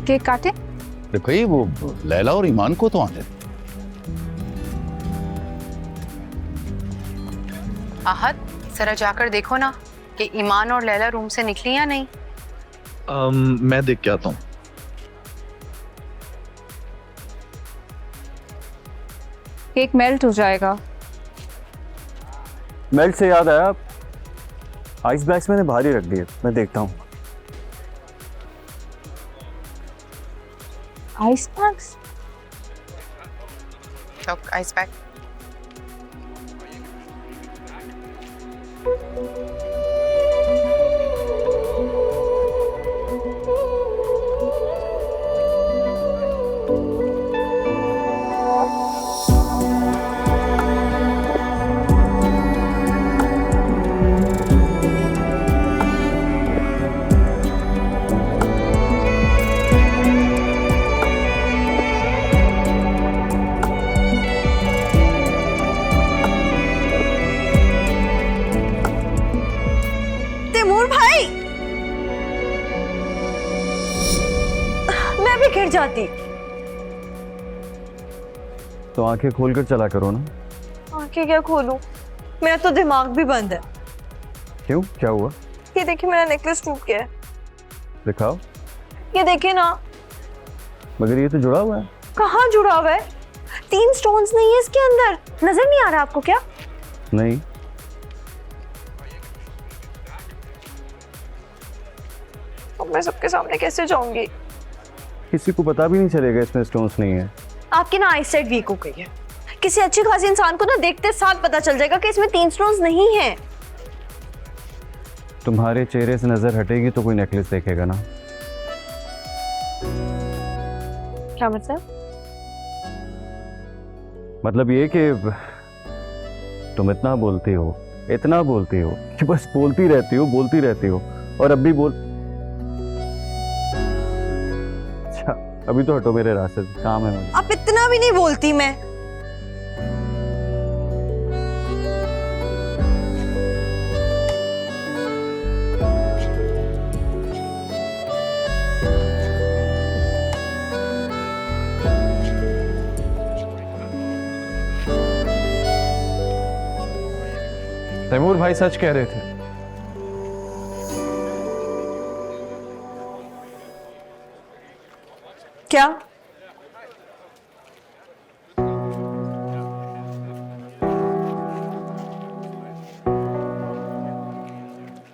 Cake काटे? अरे भाई वो लैला और ईमान को तो आने दे। आहत, जरा जाकर देखो ना कि ईमान और लैला रूम से निकली या नहीं। मैं देख के आता हूँ। केक मेल्ट हो जाएगा। मेल्ट से याद आया, आइस बैग्स मैंने बाहर ही रख दिए, मैं देखता हूँ। Ice bags? Ice bag. Taimur भाई, मैं भी गिर जाती। तो आंखें खोलकर चला करो ना। आंखें क्या खोलूं, मेरा तो दिमाग भी बंद है। क्यों, क्या हुआ? ये देखिए मेरा नेकलेस टूट गया है। दिखाओ। ये देखिए ना। मगर ये तो जुड़ा हुआ है। कहाँ जुड़ा हुआ है? 3 स्टोन्स नहीं है इसके अंदर, नजर नहीं आ रहा आपको क्या? नहीं। अब मैं सबके सामने कैसे जाऊंगी? किसी को पता भी नहीं चलेगा इसमें स्टोन्स नहीं है। आपकी ना आईसाइट वीक हो गई है। किसी अच्छी खासी इंसान को ना देखते साथ पता चल जाएगा कि इसमें 3 स्टोन्स नहीं है। तुम्हारे चेहरे से नजर हटेगी तो कोई नेकलेस देखेगा ना। क्या मतलब? मतलब ये कि तुम इतना बोलती हो कि बस बोलती रहती हो और अब भी बोल। अच्छा, अभी तो हटो मेरे रास्ते से, काम है मुझे। आप इतना भी नहीं बोलती मैं। तैमूर भाई सच कह रहे थे। क्या?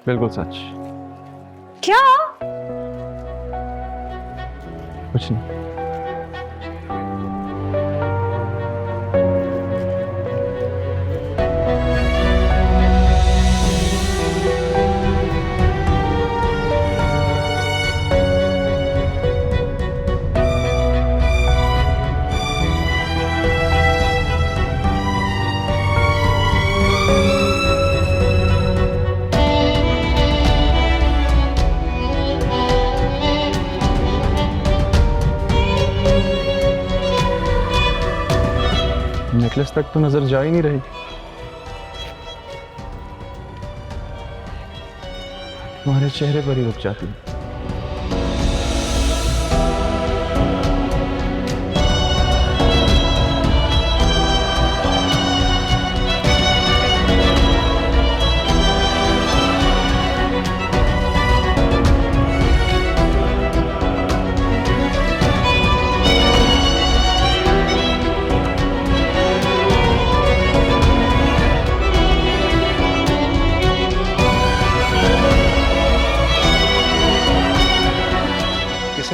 बिल्कुल सच। क्या? कुछ नहीं। नेकलेस तक तो नजर जा ही नहीं रही। तुम्हारे चेहरे पर ही रुक जाती है।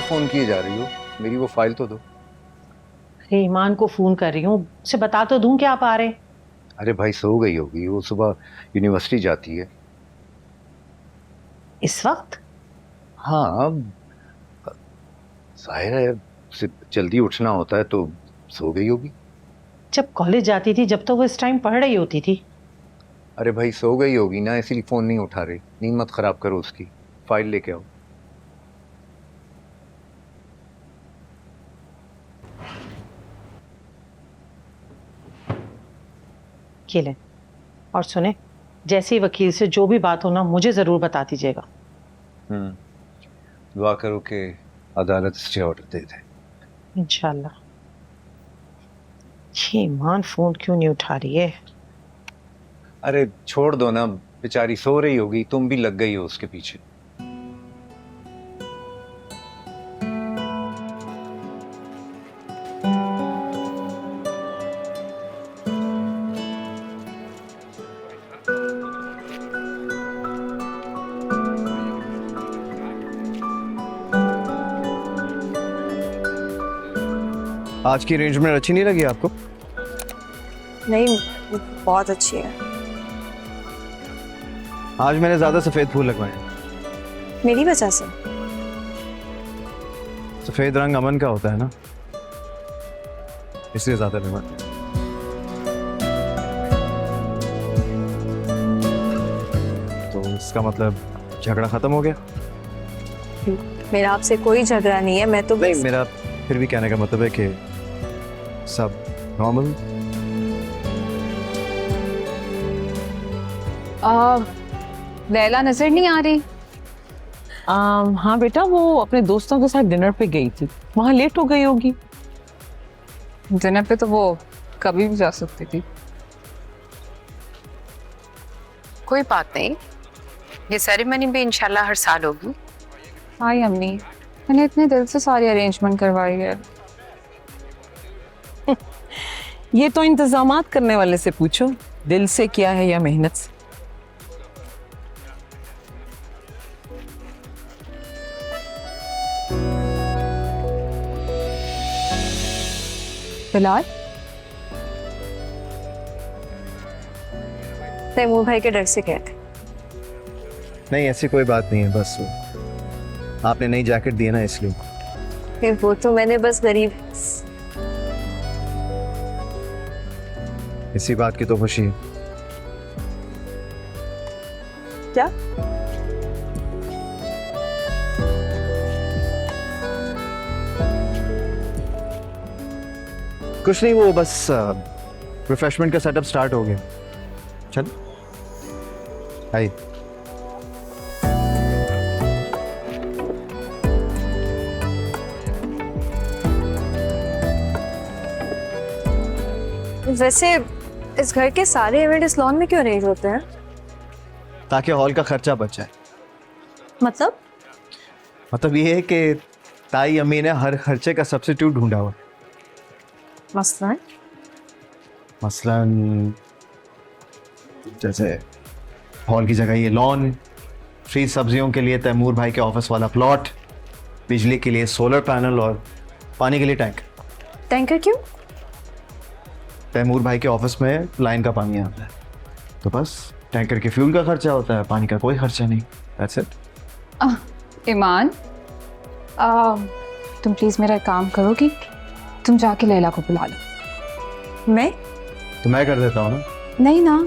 फोन किए जा रही हो? मेरी वो फाइल तो दो। अरे ईमान को फोन कर रही हूँ, उसे बता तो दूं कि आप आ रहे हैं। अरे भाई सो गई होगी, वो सुबह यूनिवर्सिटी जाती है। इस वक्त? हाँ, जाहिर है उसे जल्दी उठना होता है तो सो गई होगी। जब कॉलेज जाती थी जब तो वो इस टाइम पढ़ रही होती थी। अरे भाई सो गई होगी ना, इसीलिए फोन नहीं उठा रही। नींद मत खराब करो उसकी। फाइल लेके आओ। ये लें। और सुने, जैसे ही वकील से जो भी बात हो ना मुझे जरूर बता दीजिएगा। दुआ करो कि अदालत स्टे ऑर्डर दे दे। इंशाल्लाह। ये ईमान फोन क्यों नहीं उठा रही है? अरे छोड़ दो ना, बेचारी सो रही होगी, तुम भी लग गई हो उसके पीछे। आज की अरेंजमेंट अच्छी नहीं लगी आपको? नहीं, बहुत अच्छी है। आज मैंने ज्यादा सफेद फूल लगवाए। मेरी वजह से? सफेद रंग अमन का होता है ना, इसलिए ज्यादा लगवाए। तो इसका मतलब झगड़ा खत्म हो गया? मेरा आपसे कोई झगड़ा नहीं है, मैं तो नहीं, मेरा फिर भी कहने का मतलब है कि सब नॉर्मल। लैला नजर नहीं आ रही। हाँ बेटा, वो अपने दोस्तों के साथ डिनर पे गई थी, वहाँ लेट हो गई होगी। डिनर पे तो वो कभी भी जा सकती थी। कोई बात नहीं, ये सेरेमनी भी इंशाल्लाह हर साल होगी। हाय अम्मी, मैंने इतने दिल से सारी अरेंजमेंट करवाई है। ये तो इंतजामात करने वाले से पूछो, दिल से किया है या मेहनत से। बिलाल, तैमूर भाई के डर से गए थे। नहीं, ऐसी कोई बात नहीं है, बस आपने नई जैकेट दी है ना, इसलिए। फिर वो तो मैंने बस गरीब, इसी बात की तो खुशी है। क्या? कुछ नहीं, वो बस रिफ्रेशमेंट का सेटअप स्टार्ट हो गया। चल आई। वैसे इस घर के सारे इवेंट इस लॉन में क्यों अरेंज होते हैं? ताकि हॉल का खर्चा बच जाए। मतलब ये है कि ताई अम्मी ने हर खर्चे का सब्स्टिट्यूट ढूंढा हुआ। मसलन जैसे हॉल की जगह ये लॉन, फ्री सब्जियों के लिए तैमूर भाई के ऑफिस वाला प्लॉट, बिजली के लिए सोलर पैनल और पानी के लिए टैंकर क्यों? तैमूर भाई के ऑफिस में लाइन का पानी आता है, तो बस टैंकर के फ्यूल का खर्चा होता है, पानी का कोई खर्चा नहीं। That's it. ईमान, तुम प्लीज मेरा एक काम करोगी? तुम जाके लैला को बुला लो। मैं? तो मैं कर देता हूँ ना। नहीं ना,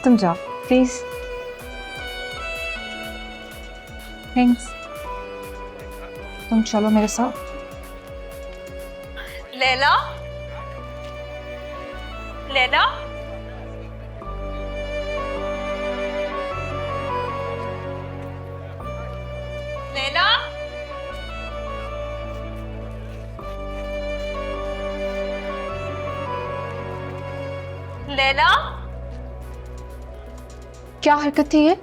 तुम जाओ प्लीज। थैंक्स। तुम चलो मेरे साथ। लैला, लैला, लैला, लैला। क्या हरकत थी ये?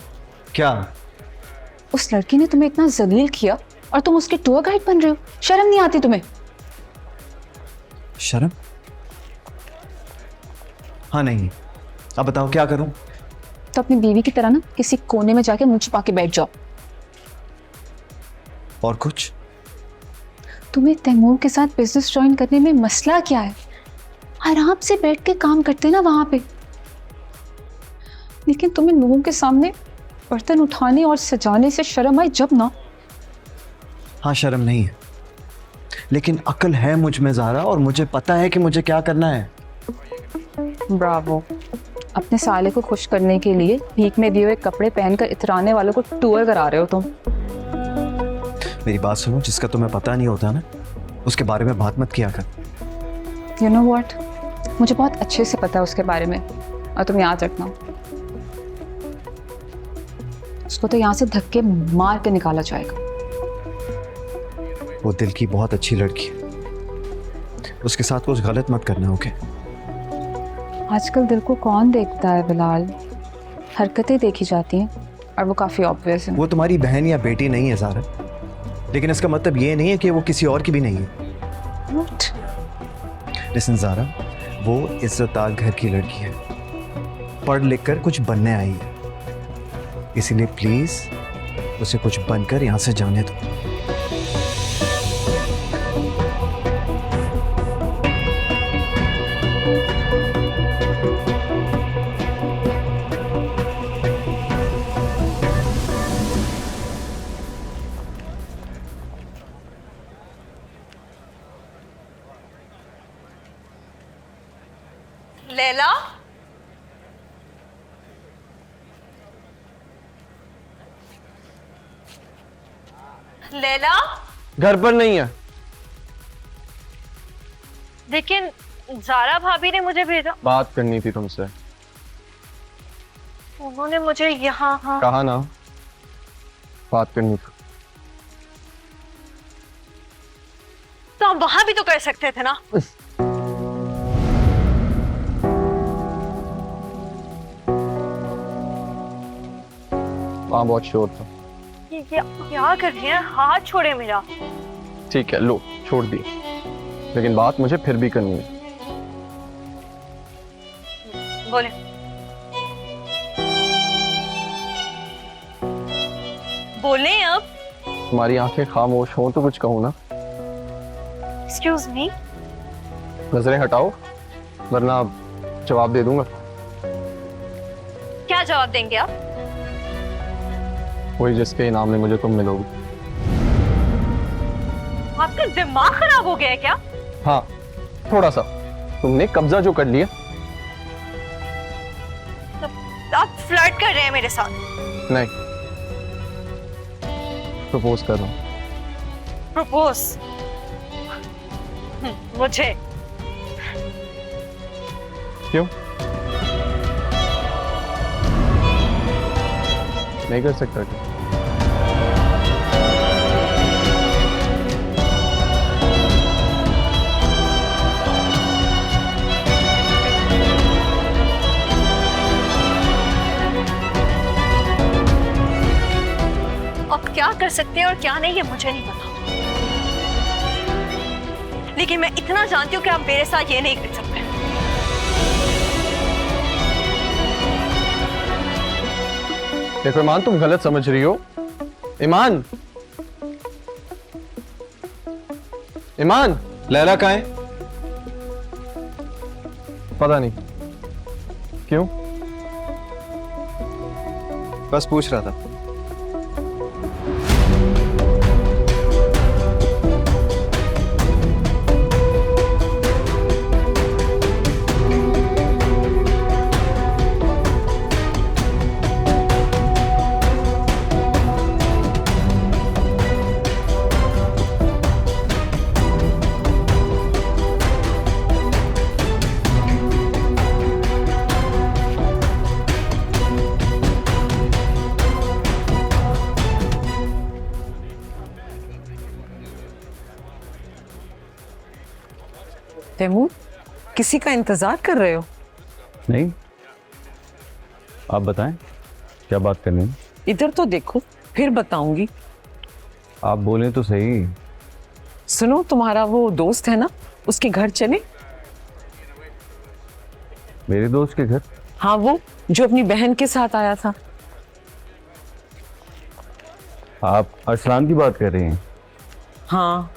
क्या? उस लड़की ने तुम्हें इतना जलील किया और तुम उसके टूर गाइड बन रहे हो। शर्म नहीं आती तुम्हें? शर्म? हाँ नहीं। अब बताओ क्या करूं? तो अपनी बीवी की तरह ना किसी कोने में जाके मुंह छुपा के बैठ जाओ। और कुछ? तुम्हें तैमूर के साथ बिजनेस ज्वाइन करने में मसला क्या है? आराम से बैठ के काम करते ना वहां पे, लेकिन तुम्हें लोगों के सामने बर्तन उठाने और सजाने से शर्म आई जब ना। हाँ, शर्म नहीं है, लेकिन अक्ल है मुझ में ज़ारा, और मुझे पता है कि मुझे क्या करना है। ब्रावो। अपने साले को खुश करने के लिए भीख में दिए हुए कपड़े पहनकर इतराने वालों को टूर करा रहे हो तुम। मेरी बात सुनो, जिसका तुम्हें पता नहीं होता ना, उसके बारे में बात मत किया कर। You know what? मुझे बहुत अच्छे से पता है उसके बारे में, और तुम याद रखना, उसको तो यहाँ से धक्के मार के निकाला जाएगा। वो दिल की बहुत अच्छी लड़की है, उसके साथ कुछ गलत मत करना, ओके? आजकल दिल को कौन देखता है बिलाल, हरकतें देखी जाती हैं और वो काफ़ी ऑब्वियस है। वो तुम्हारी बहन या बेटी नहीं है ज़ारा, लेकिन इसका मतलब ये नहीं है कि वो किसी और की भी नहीं है। लिसन ज़ारा, वो इज्जतदार घर की लड़की है, पढ़ लिख कर कुछ बनने आई है, इसीलिए प्लीज उसे कुछ बनकर यहाँ से जाने दो। लैला, लैला, घर पर नहीं है। लेकिन ज़ारा भाभी ने मुझे भेजा। बात करनी थी तुमसे। उन्होंने मुझे यहाँ कहा ना, बात करनी थी। तो हम वहां भी तो कर सकते थे ना। वहाँ बहुत शोर था। ये क्या कर रही हैं? हाथ छोड़े मेरा। ठीक है, लो छोड़ दी, लेकिन बात मुझे फिर भी करनी है। बोले। बोले अब। तुम्हारी आंखें खामोश हों तो कुछ कहूँ ना। Excuse me. नजरें हटाओ वरना जवाब दे दूंगा। क्या जवाब देंगे आप? वही जिसके इनाम में मुझे तुम मिलोगी। आपका दिमाग खराब हो गया है क्या? हाँ, थोड़ा सा। तुमने कब्जा जो कर लिया। तो आप फ्लर्ट कर रहे हैं मेरे साथ? नहीं, प्रपोज कर रहा हूँ। प्रपोज? मुझे? क्यों नहीं कर सकता क्या? अब क्या कर सकते हैं और क्या नहीं, ये मुझे नहीं पता, लेकिन मैं इतना जानती हूँ कि आप मेरे साथ ये नहीं कर सकते। देखो ईमान, तुम गलत समझ रही हो। ईमान, ईमान, लैला कहाँ है? पता नहीं क्यों। बस पूछ रहा था। तैमूर, किसी का इंतजार कर रहे हो? नहीं, आप बताएं क्या बात करनी है? इधर तो देखो, फिर बताऊंगी। आप बोलें तो सही। सुनो, तुम्हारा वो दोस्त है ना, उसके घर चले? मेरे दोस्त के घर? हाँ, वो जो अपनी बहन के साथ आया था। आप अरसलान की बात कर रही हैं? हाँ,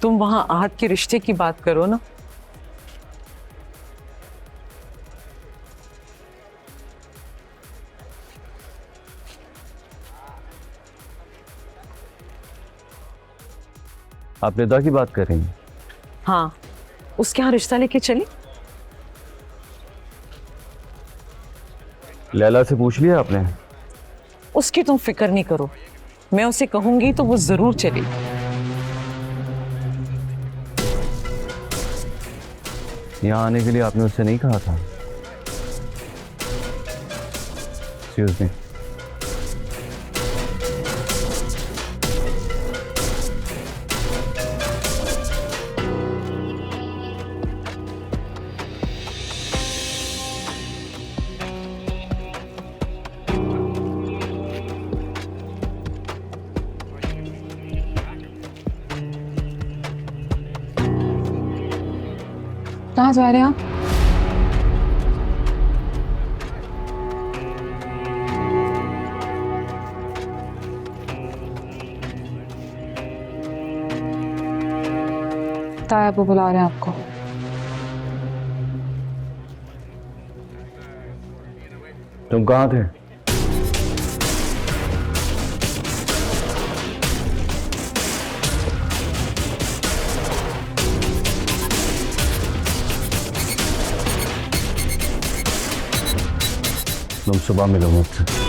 तुम वहां आहत के रिश्ते की बात करो ना। आप निदा की बात कर रही हैं? हाँ, उसके यहाँ रिश्ता लेके चली। लैला से पूछ लिया आपने? उसकी तुम फिक्र नहीं करो, मैं उसे कहूंगी तो वो जरूर चलेगी। यहाँ आने के लिए आपने उससे नहीं कहा था? Excuse me. कहाँ जा रहे हैं आप? ताया वो बुला रहे हैं आपको। तुम कहाँ थे? तुम सुबह मिलो मुझसे।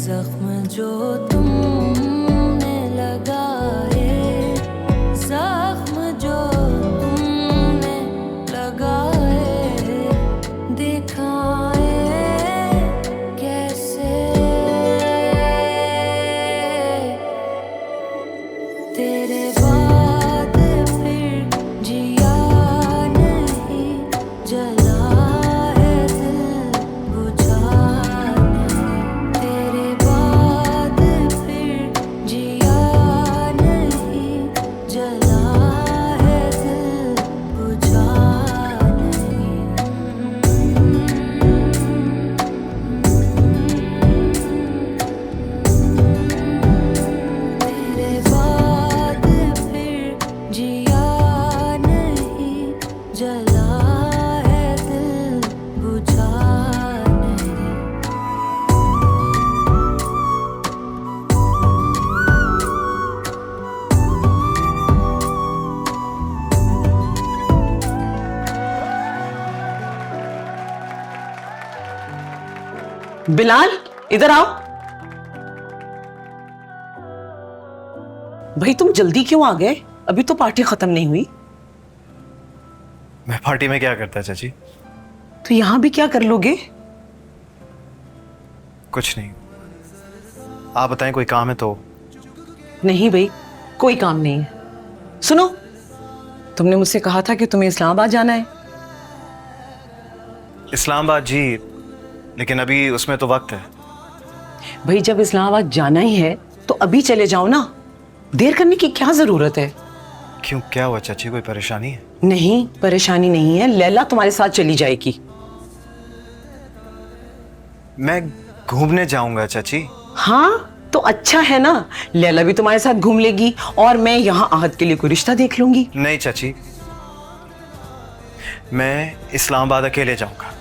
जख्म जो तुमने लगाए, जख्म जो तुमने लगाए, दिखाए कैसे तेरे बाद फिर जिया नहीं, जला है दिल बुझा नहीं, तेरे बाद फिर जिया नहीं, जला है दिल बुझा नहीं, तेरे बाद फिर जिया नहीं, जला है दिल बुझा नहीं। बिलाल, इधर आओ। भाई तुम जल्दी क्यों आ गए? अभी तो पार्टी खत्म नहीं हुई। मैं पार्टी में क्या करता चाची? तो यहाँ भी क्या कर लोगे? कुछ नहीं। आप बताएं, कोई काम है तो? नहीं भाई, कोई काम नहीं है। सुनो, तुमने मुझसे कहा था कि तुम्हें इस्लामाबाद जाना है। इस्लामाबाद जी, लेकिन अभी उसमें तो वक्त है। भाई जब इस्लामाबाद जाना ही है तो अभी चले जाओ ना, देर करने की क्या जरूरत है? क्यों, क्या हुआ चाची? कोई परेशानी है? नहीं, परेशानी नहीं है। लैला तुम्हारे साथ चली जाएगी। मैं घूमने जाऊंगा चाची। हाँ तो अच्छा है ना, लैला भी तुम्हारे साथ घूम लेगी और मैं यहाँ आहत के लिए कोई रिश्ता देख लूंगी। नहीं चाची, मैं इस्लामाबाद अकेले जाऊंगा।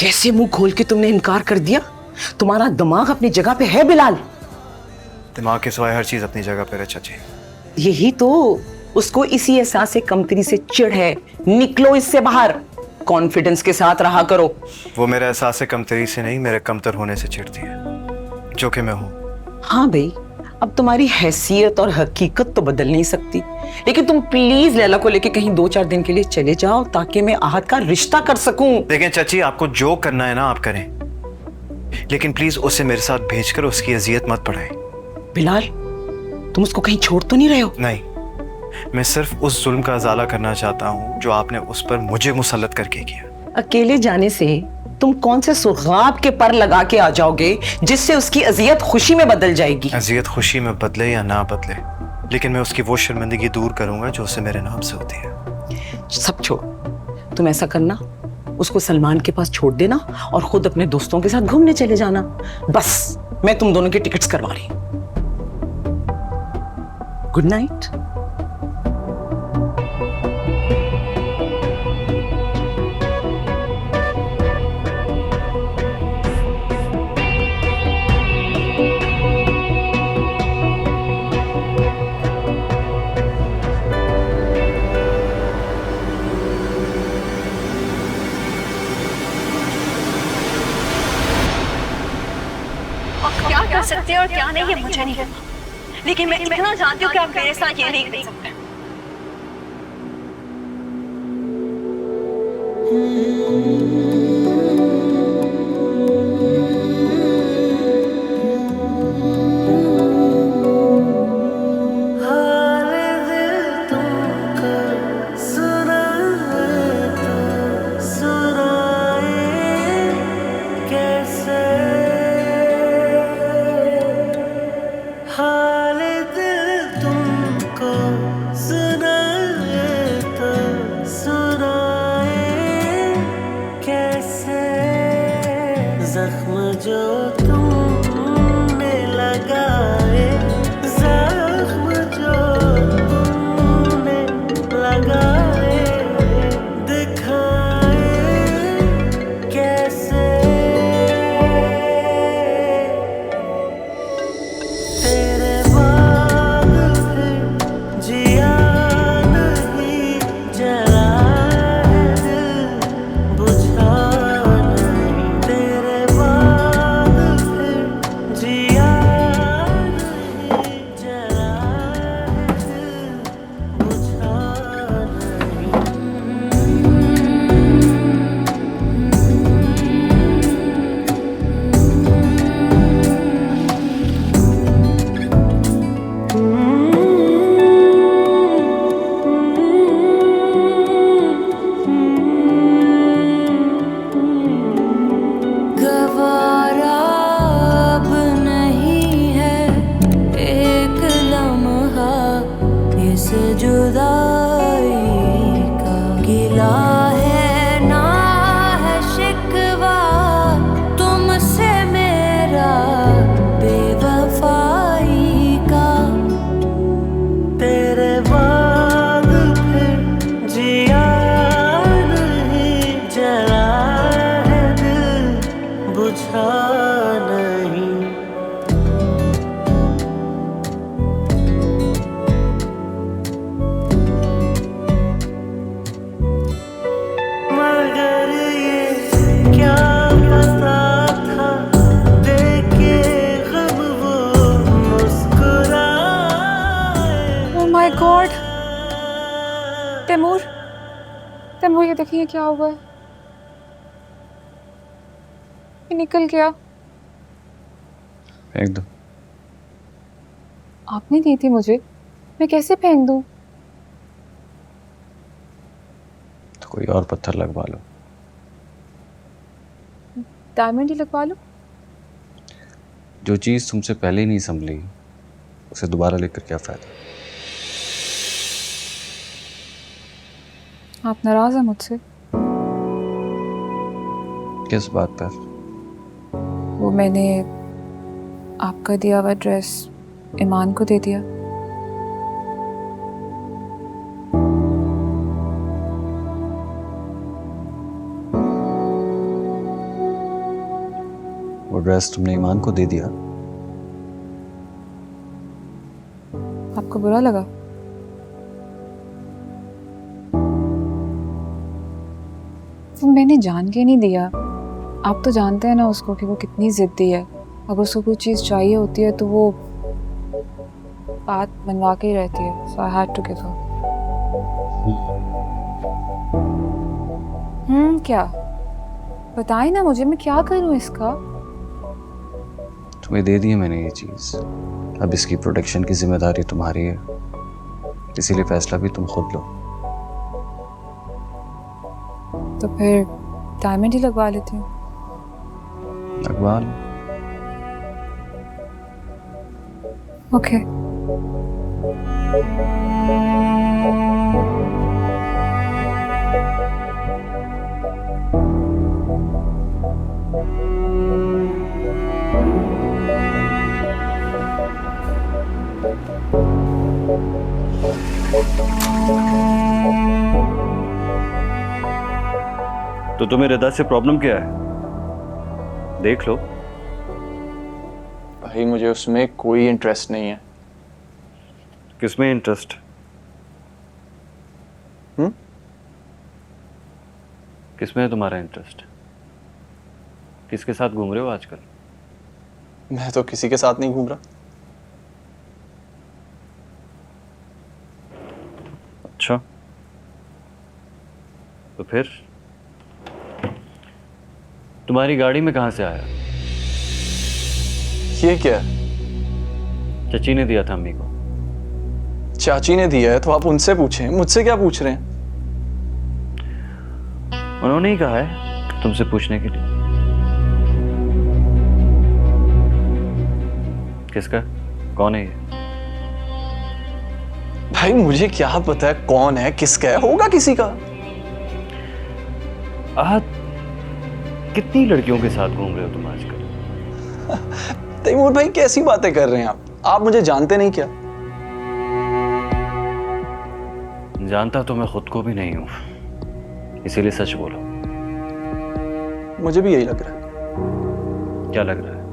कैसे मुंह खोल के तुमने इनकार कर दिया? तुम्हारा दिमाग अपनी जगह पे है बिलाल? दिमाग के सिवाय हर चीज अपनी जगह पर है चाची। यही तो, उसको इसी एहसास से कमतरी से चिढ़ है। निकलो इससे बाहर, कॉन्फिडेंस के साथ रहा करो। वो मेरा एहसास से कमतरी से नहीं, मेरे कमतर होने से चिढ़ती है, जो कि मैं हूं। हाँ भाई, अब तुम्हारी हैसियत और हकीकत तो बदल नहीं सकती, लेकिन तुम प्लीज लैला को लेके कहीं 2-4 दिन के लिए चले जाओ ताकि मैं आहत का रिश्ता कर सकूं। लेकिन चाची, आपको जो करना है ना आप करें, लेकिन प्लीज उसे मेरे साथ भेजकर उसकी अजियत मत बढ़ाएं। बिलाल, तुम उसको कहीं छोड़ तो नहीं रहे हो? नहीं, मैं सिर्फ उस जुल्म का अजाला करना चाहता हूं जो आपने उस पर मुझे मुसल्लत करके किया। अकेले जाने से तुम कौन से सुर्गाब के पर लगा के आ जाओगे जिससे उसकी अजियत खुशी में बदल जाएगी? अजियत खुशी में बदले या ना बदले, लेकिन मैं उसकी वो शर्मिंदगी दूर करूंगा जो उसे मेरे नाम से होती है। सब छोड़, तुम ऐसा करना, उसको सलमान के पास छोड़ देना और खुद अपने दोस्तों के साथ घूमने चले जाना। बस मैं तुम दोनों की टिकट्स करवा रही हूं। Good night. क्या कर सकते हैं और क्या नहीं, ये मुझे नहीं पता, लेकिन मैं इतना जानती हूँ कि आप मेरे साथ ये नहीं कर सकते। जख्म जो तुमने लगाए, जख्म जो तुमने लगाए, दिखाए कैसे तेरे बाद फिर जिया नहीं, जला है दिल बुझा नहीं, तेरे बाद फिर जिया नहीं, जला है दिल बुझा गवारा अब नहीं है एक लम्हा इस जुदाई का, गिला है ना है शिकवा तुमसे मेरा बेवफाई का, तेरे बाद फिर जिया नहीं, जला है दिल बुझा नहीं। मगर ये क्या पता था, देखे गम वो मुस्कुराए। Oh my god, Taimur, Taimur ये देखिए क्या हुआ है, ये निकल गया। फेंक दो। आपने दी थी मुझे, मैं कैसे फेंक दूं? तो कोई और पत्थर लगवा लो। डायमंड ही लगवा लो। जो चीज़ तुमसे पहले ही नहीं संभली उसे दोबारा लेकर क्या फायदा। आप नाराज हैं मुझसे? किस बात पर? वो मैंने आपका दिया हुआ ड्रेस ईमान को दे दिया। वो ड्रेस तुमने ईमान को दे दिया? आपको बुरा लगा? वो मैंने जान के नहीं दिया। आप तो जानते हैं ना उसको कि वो कितनी जिद्दी है। अगर उसको कोई चीज़ चाहिए होती है तो वो बात मनवा के ही रहती है। So I had to give her. क्या? बताएं ना मुझे, मैं क्या करूं इसका? तुम्हें दे दी है मैंने ये चीज़, अब इसकी प्रोटेक्शन की जिम्मेदारी तुम्हारी है, इसीलिए फैसला भी तुम खुद लो। तो फिर डायमंड ही लगवा लेती हूँ। लगवा लो। ओके। तो तुम्हें रिदा से प्रॉब्लम क्या है? देख लो। भाई मुझे उसमें कोई इंटरेस्ट नहीं है। किसमें इंटरेस्ट? किसमें है तुम्हारा इंटरेस्ट? किसके साथ घूम रहे हो आजकल? मैं तो किसी के साथ नहीं घूम रहा। अच्छा, तो फिर तुम्हारी गाड़ी में कहां से आया? ये क्या है? चची ने दिया था अम्मी को। चाची ने दिया है तो आप उनसे पूछें, मुझसे क्या पूछ रहे हैं? उन्होंने ही कहा है तुमसे पूछने के लिए। किसका? कौन है ये? भाई मुझे क्या पता है कौन है, किसका है, होगा किसी का। कितनी लड़कियों के साथ घूम रहे हो तुम आजकल? तैमूर भाई कैसी बातें कर रहे हैं आप मुझे जानते नहीं क्या? जानता तो मैं खुद को भी नहीं हूं, इसीलिए सच बोलो। मुझे भी यही लग रहा है। क्या लग रहा है?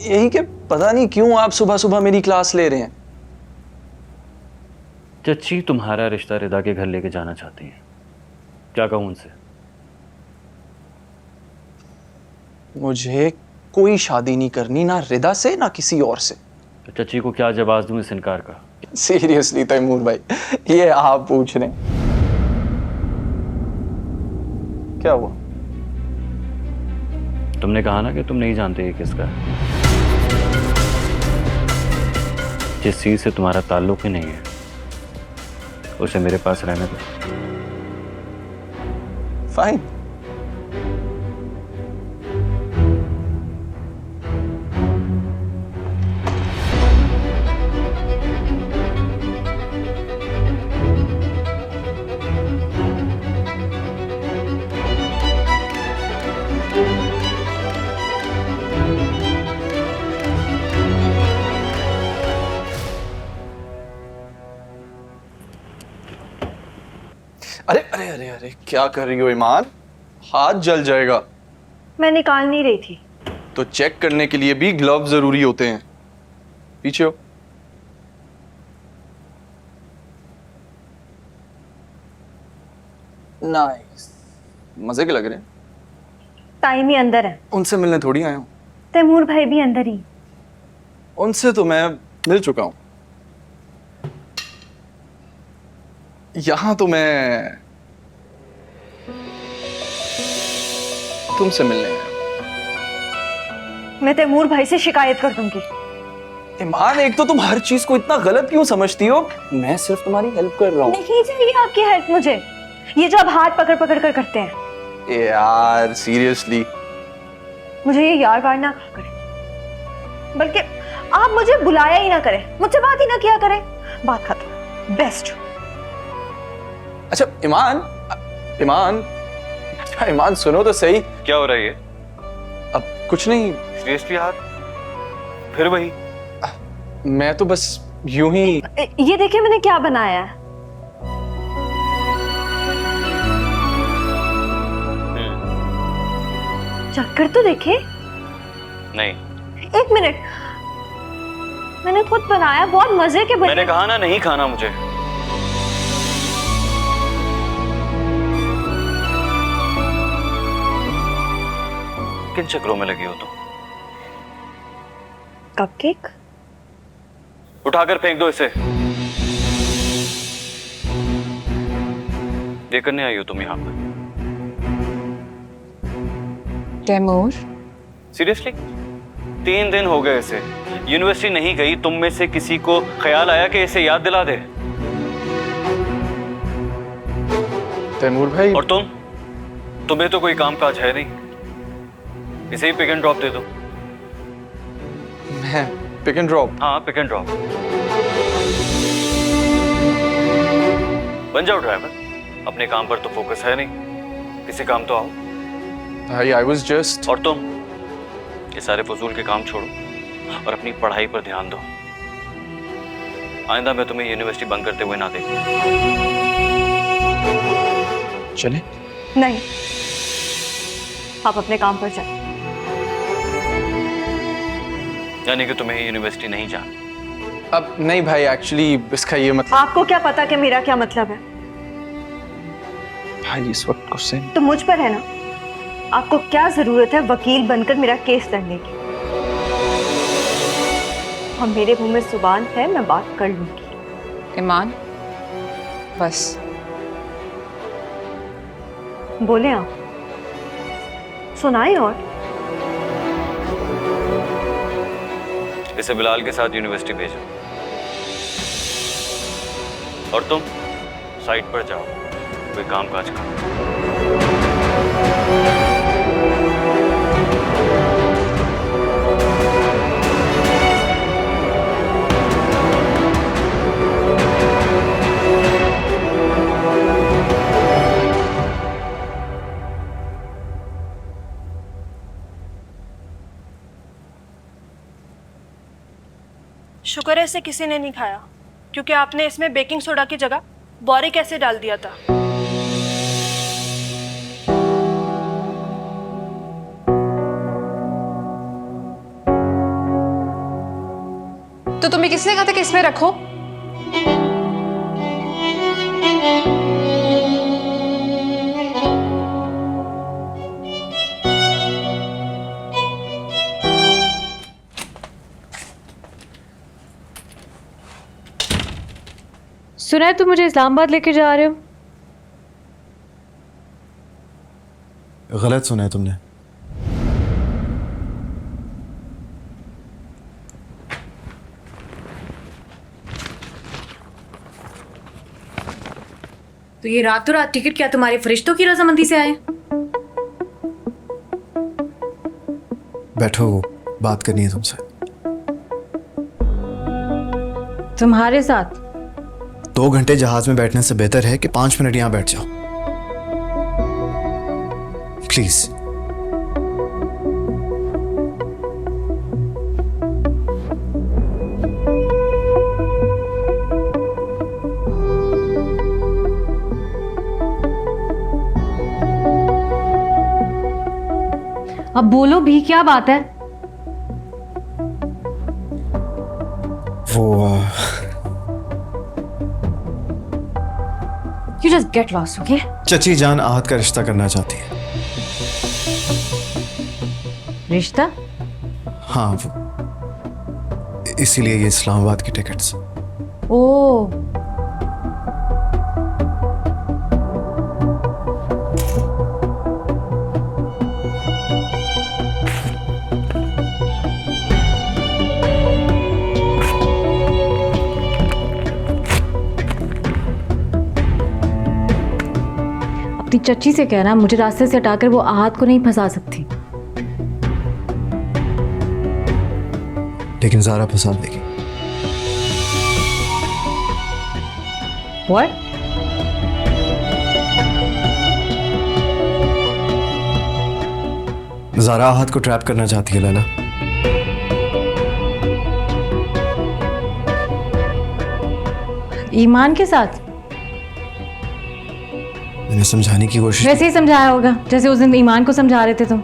यही कि पता नहीं क्यों आप सुबह सुबह मेरी क्लास ले रहे हैं। चची तुम्हारा रिश्ता रिदा के घर लेके जाना चाहती है, क्या कहूं उनसे? मुझे कोई शादी नहीं करनी, ना रिदा से ना किसी और से। तो चची को क्या जवाब दूं इस इनकार का? सीरियसली तैमूर भाई, ये आप पूछ रहे हैं? क्या हुआ? तुमने कहा ना कि तुम नहीं जानते ये किसका है। जिस चीज से तुम्हारा ताल्लुक ही नहीं है उसे मेरे पास रहने दो। फाइन। अरे अरे अरे अरे क्या कर रही हो ईमान? हाथ जल जाएगा। मैं निकाल नहीं रही थी। तो चेक करने के लिए भी ग्लव जरूरी होते हैं। पीछे हो। नाइस, मजे के लग रहे हैं। टाइम ही अंदर है। उनसे मिलने थोड़ी आया हूं। तैमूर भाई भी अंदर ही। उनसे तो मैं मिल चुका हूं। यहां तो मैं तुमसे मिलने आया। मैं तैमूर भाई से शिकायत कर दूंगी। ईमान, एक तो तुम हर चीज को इतना गलत क्यों समझती हो? मैं सिर्फ तुम्हारी हेल्प कर रहा हूँ। नहीं चाहिए आपकी हेल्प मुझे। ये जो आप हाथ पकड़ पकड़ कर करते हैं। यार सीरियसली, मुझे ये यार वार ना करें, बल्कि आप मुझे बुलाया ही ना करें, मुझसे बात ही ना किया करें। बात खत्म। बेस्ट। अच्छा ईमान, ईमान, अच्छा ईमान सुनो तो सही। क्या हो रहा है ये? अब कुछ नहीं। सीरियसली हाथ? फिर वही? मैं तो बस यूं ही। ये देखिए मैंने क्या बनाया है। चक्कर तो देखे। नहीं। एक मिनट, मैंने खुद बनाया, बहुत मजे के बने। मैंने कहा ना नहीं खाना मुझे। किन चक्रों में लगी हो तुम? कपकेक? उठाकर फेंक दो इसे। ये करने आई हो तुम यहाँ पर? तैमूर, सीरियसली? 3 दिन हो गए इसे यूनिवर्सिटी नहीं गई। तुम में से किसी को ख्याल आया कि इसे याद दिला दे? तैमूर भाई। और तुम्हें तो कोई काम काज है नहीं, इसे ही पिक एंड ड्रॉप दे दो। मैं पिक एंड ड्रॉप? हाँ, पिक एंड ड्रॉप। बन जाओ ड्राइवर। अपने काम पर तो फोकस है नहीं, किसी काम तो आओ। भाई आई वाज जस्ट। और तुम ये सारे फजूल के काम छोड़ो और अपनी पढ़ाई पर ध्यान दो। आइंदा मैं तुम्हें यूनिवर्सिटी बंद करते हुए ना देखूं। चले? नहीं, आप अपने काम पर जाए। यानी कि तुम्हें यूनिवर्सिटी नहीं जाना? अब नहीं भाई, एक्चुअली इसका ये मतलब। आपको क्या पता कि मेरा क्या मतलब है? भाई इस वक्त गुस्से तो मुझ पर है ना। आपको क्या जरूरत है वकील बनकर मेरा केस लड़ने की? और मेरे मुंह में जुबान है, मैं बात कर लूंगी। ईमान, बस बोले आप, सुनाए। और इसे बिलाल के साथ यूनिवर्सिटी भेजो और तुम साइट पर जाओ, कोई काम काज करो। शुक्र है इसे किसी ने नहीं खाया, क्योंकि आपने इसमें बेकिंग सोडा की जगह बोरिक एसिड डाल दिया था। तो तुम्हें किसने कहा था कि इसमें रखो? सुना है तुम मुझे इस्लामाबाद लेके जा रहे हो? गलत सुना है तुमने। तो ये रातों रात टिकट क्या तुम्हारे फरिश्तों की रजामंदी से आए? बैठो, बात करनी है तुमसे। तुम्हारे साथ 2 घंटे जहाज में बैठने से बेहतर है कि 5 मिनट यहां बैठ जाओ, प्लीज। अब बोलो भी, क्या बात है? वो You just get lost, okay? चची जान आहत का रिश्ता करना चाहती है। रिश्ता? हाँ, वो इसीलिए ये इस्लामाबाद की टिकट्स। ओह, अपनी चच्ची से कहना मुझे रास्ते से हटाकर वो आहत को नहीं फंसा सकती। लेकिन ज़ारा फंसा देगी। What? ज़ारा आहत को ट्रैप करना चाहती है लैला। ईमान के साथ? मैंने समझाने की कोशिश। वैसे ही समझाया होगा जैसे उस दिन ईमान को समझा रहे थे तुम।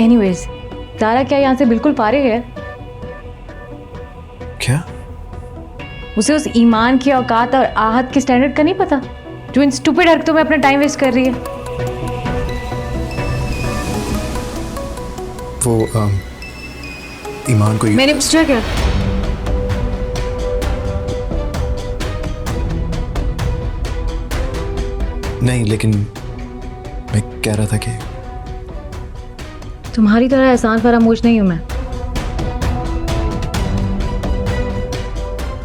एनीवेज, ज़ारा क्या यहाँ से बिल्कुल फारिग है? क्या? उसे उस ईमान की औकात और आहत के स्टैंडर्ड का नहीं पता, जो इन स्टूपिड हरकतों में अपना टाइम वेस्ट कर रही है। वो ईमान को मैंने पूछा क्या? नहीं, लेकिन मैं कह रहा था कि तुम्हारी तरह एहसान फरामोश नहीं हूं मैं।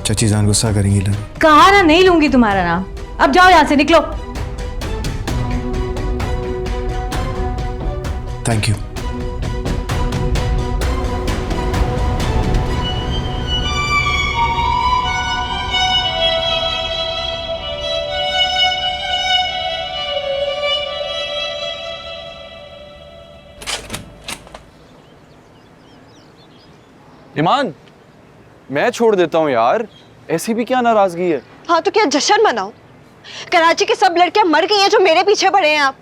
चाची जान गुस्सा करेंगी लैला। कहा ना नहीं लूंगी तुम्हारा नाम। अब जाओ यहाँ से, निकलो। Thank you. ईमान, मैं छोड़ देता हूँ यार, ऐसी भी क्या नाराजगी है? हाँ तो क्या जश्न मनाओ? कराची की सब लड़कियां मर गई हैं जो मेरे पीछे पड़े हैं। आप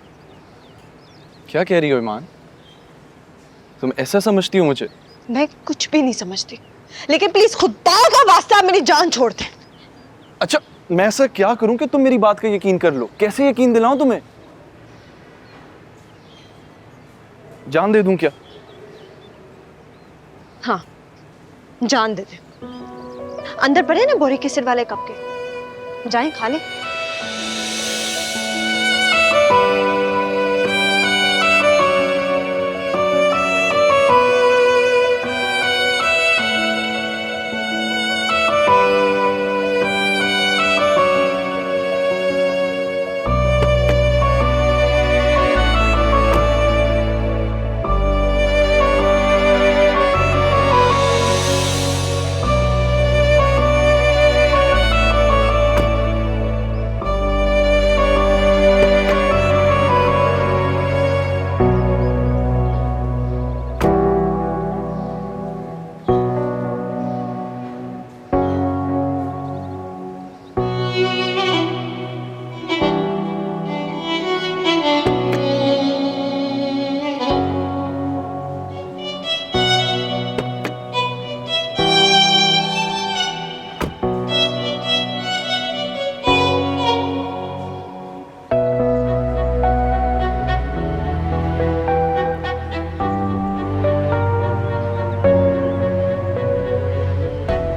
क्या कह रही हो ईमान? तुम ऐसा समझती हो मुझे? मैं कुछ भी नहीं समझती, लेकिन प्लीज खुदा का वास्ता मेरी जान छोड़ दे। अच्छा, मैं ऐसा क्या करूं कि तुम मेरी बात का यकीन कर लो? कैसे यकीन दिलाऊं तुम्हें? जान दे दूं क्या? हाँ, जान दे दे। अंदर पड़े ना बोरिक एसिड वाले कप के, जाएं खा ले।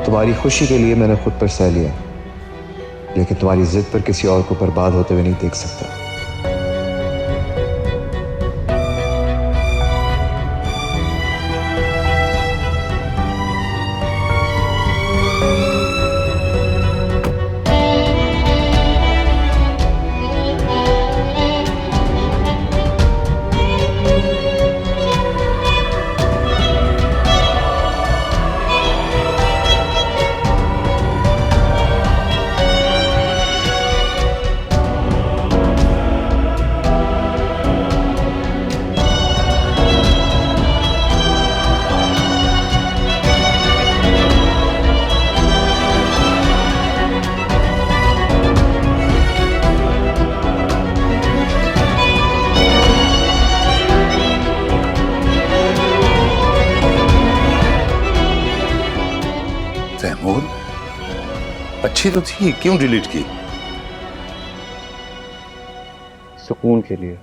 तुम्हारी खुशी के लिए मैंने खुद पर सह लिया, लेकिन तुम्हारी जिद पर किसी और को बर्बाद होते हुए नहीं देख सकता। तैमूर, अच्छी तो थी, क्यों डिलीट की? सुकून के लिए।